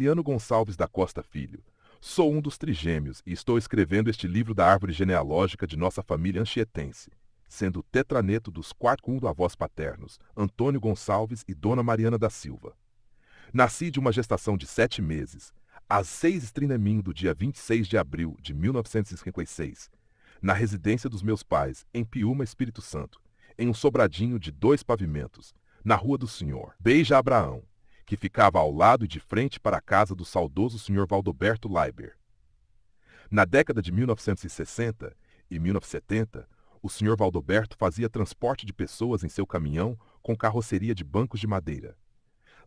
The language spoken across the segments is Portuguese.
Mariano Gonçalves da Costa Filho. Sou um dos trigêmeos e estou escrevendo este livro da árvore genealógica de nossa família anchietense, sendo o tetraneto dos quatro avós paternos, Antônio Gonçalves e Dona Mariana da Silva. Nasci de uma gestação de 7 meses, às 6h30 do dia 26 de abril de 1956, na residência dos meus pais, em Piúma, Espírito Santo, em um sobradinho de 2 pavimentos, na Rua do Senhor Beija Abraão, que ficava ao lado e de frente para a casa do saudoso Sr. Valdoberto Leiber. Na década de 1960 e 1970, o Sr. Valdoberto fazia transporte de pessoas em seu caminhão com carroceria de bancos de madeira.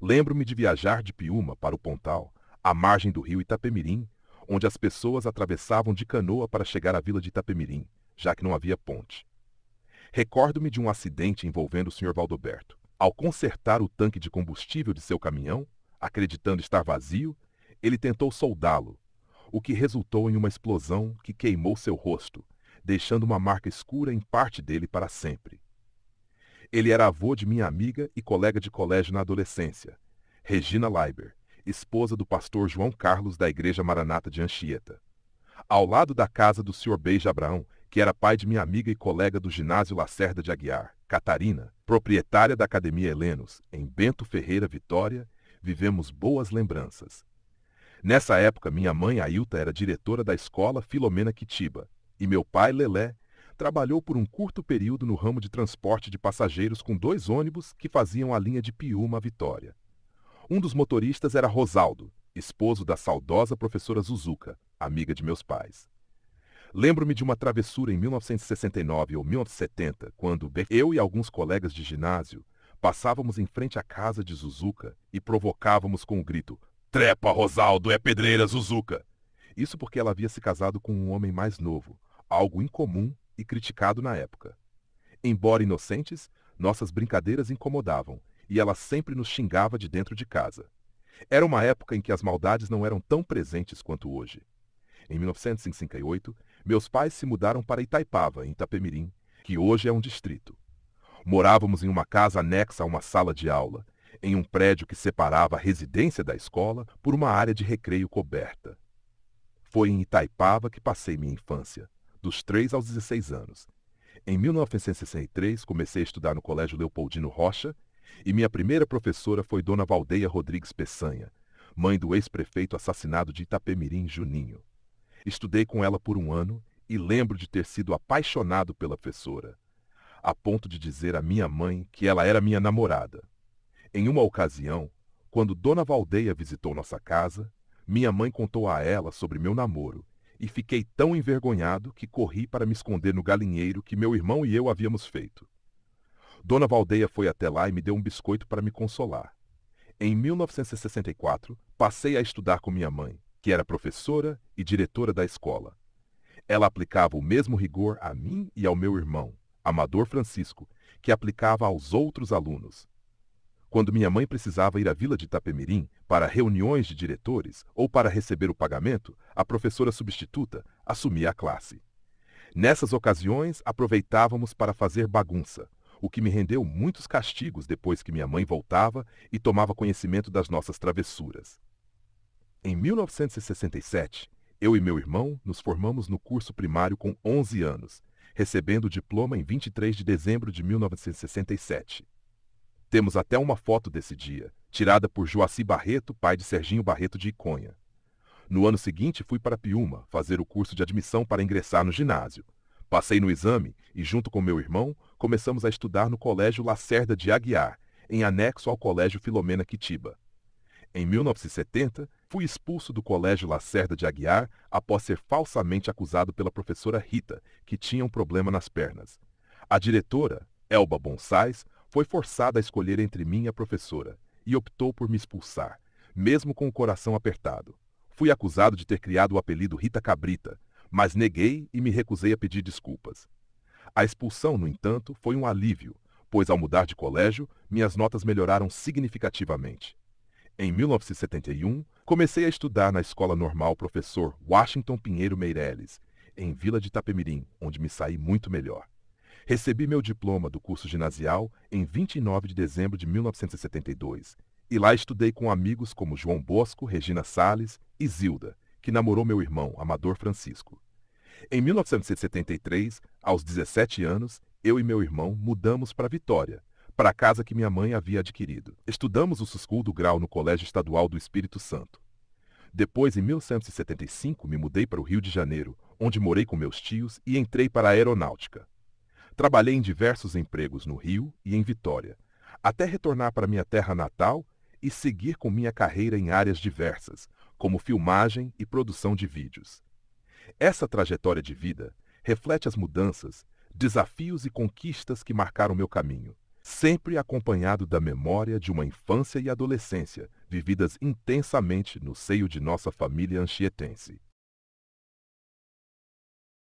Lembro-me de viajar de Piúma para o Pontal, à margem do rio Itapemirim, onde as pessoas atravessavam de canoa para chegar à vila de Itapemirim, já que não havia ponte. Recordo-me de um acidente envolvendo o Sr. Valdoberto. Ao consertar o tanque de combustível de seu caminhão, acreditando estar vazio, ele tentou soldá-lo, o que resultou em uma explosão que queimou seu rosto, deixando uma marca escura em parte dele para sempre. Ele era avô de minha amiga e colega de colégio na adolescência, Regina Leiber, esposa do pastor João Carlos da Igreja Maranata de Anchieta. Ao lado da casa do Sr. Beija Abraão, que era pai de minha amiga e colega do ginásio Lacerda de Aguiar, Catarina, proprietária da Academia Helenos, em Bento Ferreira, Vitória, vivemos boas lembranças. Nessa época, minha mãe, Ailta, era diretora da escola Filomena Quitiba, e meu pai, Lelé, trabalhou por um curto período no ramo de transporte de passageiros com 2 ônibus que faziam a linha de Piúma a Vitória. Um dos motoristas era Rosaldo, esposo da saudosa professora Zuzuca, amiga de meus pais. Lembro-me de uma travessura em 1969 ou 1970, quando eu e alguns colegas de ginásio passávamos em frente à casa de Zuzuca e provocávamos com o grito: "Trepa, Rosaldo, é pedreira, Zuzuca!" Isso porque ela havia se casado com um homem mais novo, algo incomum e criticado na época. Embora inocentes, nossas brincadeiras incomodavam, e ela sempre nos xingava de dentro de casa. Era uma época em que as maldades não eram tão presentes quanto hoje. Em 1958, meus pais se mudaram para Itaipava, em Itapemirim, que hoje é um distrito. Morávamos em uma casa anexa a uma sala de aula, em um prédio que separava a residência da escola por uma área de recreio coberta. Foi em Itaipava que passei minha infância, dos 3 aos 16 anos. Em 1963, comecei a estudar no Colégio Leopoldino Rocha, e minha primeira professora foi Dona Valdeia Rodrigues Peçanha, mãe do ex-prefeito assassinado de Itapemirim, Juninho. Estudei com ela por um ano e lembro de ter sido apaixonado pela professora, a ponto de dizer à minha mãe que ela era minha namorada. Em uma ocasião, quando Dona Valdeia visitou nossa casa, minha mãe contou a ela sobre meu namoro e fiquei tão envergonhado que corri para me esconder no galinheiro que meu irmão e eu havíamos feito. Dona Valdeia foi até lá e me deu um biscoito para me consolar. Em 1964, passei a estudar com minha mãe, que era professora e diretora da escola. Ela aplicava o mesmo rigor a mim e ao meu irmão, Amador Francisco, que aplicava aos outros alunos. Quando minha mãe precisava ir à vila de Itapemirim para reuniões de diretores ou para receber o pagamento, a professora substituta assumia a classe. Nessas ocasiões, aproveitávamos para fazer bagunça, o que me rendeu muitos castigos depois que minha mãe voltava e tomava conhecimento das nossas travessuras. Em 1967, eu e meu irmão nos formamos no curso primário com 11 anos, recebendo o diploma em 23 de dezembro de 1967. Temos até uma foto desse dia, tirada por Joaci Barreto, pai de Serginho Barreto de Iconha. No ano seguinte, fui para Piúma fazer o curso de admissão para ingressar no ginásio. Passei no exame e, junto com meu irmão, começamos a estudar no Colégio Lacerda de Aguiar, em anexo ao Colégio Filomena Quitiba. Em 1970, fui expulso do Colégio Lacerda de Aguiar após ser falsamente acusado pela professora Rita, que tinha um problema nas pernas. A diretora, Elba Bonsais, foi forçada a escolher entre mim e a professora, e optou por me expulsar, mesmo com o coração apertado. Fui acusado de ter criado o apelido Rita Cabrita, mas neguei e me recusei a pedir desculpas. A expulsão, no entanto, foi um alívio, pois ao mudar de colégio, minhas notas melhoraram significativamente. Em 1971, comecei a estudar na Escola Normal Professor Washington Pinheiro Meireles, em Vila de Itapemirim, onde me saí muito melhor. Recebi meu diploma do curso ginasial em 29 de dezembro de 1972 E lá estudei com amigos como João Bosco, Regina Salles e Zilda, que namorou meu irmão, Amador Francisco. Em 1973, aos 17 anos, eu e meu irmão mudamos para Vitória, para a casa que minha mãe havia adquirido. Estudamos o segundo grau no Colégio Estadual do Espírito Santo. Depois, em 1975, me mudei para o Rio de Janeiro, onde morei com meus tios e entrei para a aeronáutica. Trabalhei em diversos empregos no Rio e em Vitória, até retornar para minha terra natal e seguir com minha carreira em áreas diversas, como filmagem e produção de vídeos. Essa trajetória de vida reflete as mudanças, desafios e conquistas que marcaram meu caminho, sempre acompanhado da memória de uma infância e adolescência vividas intensamente no seio de nossa família anchieta.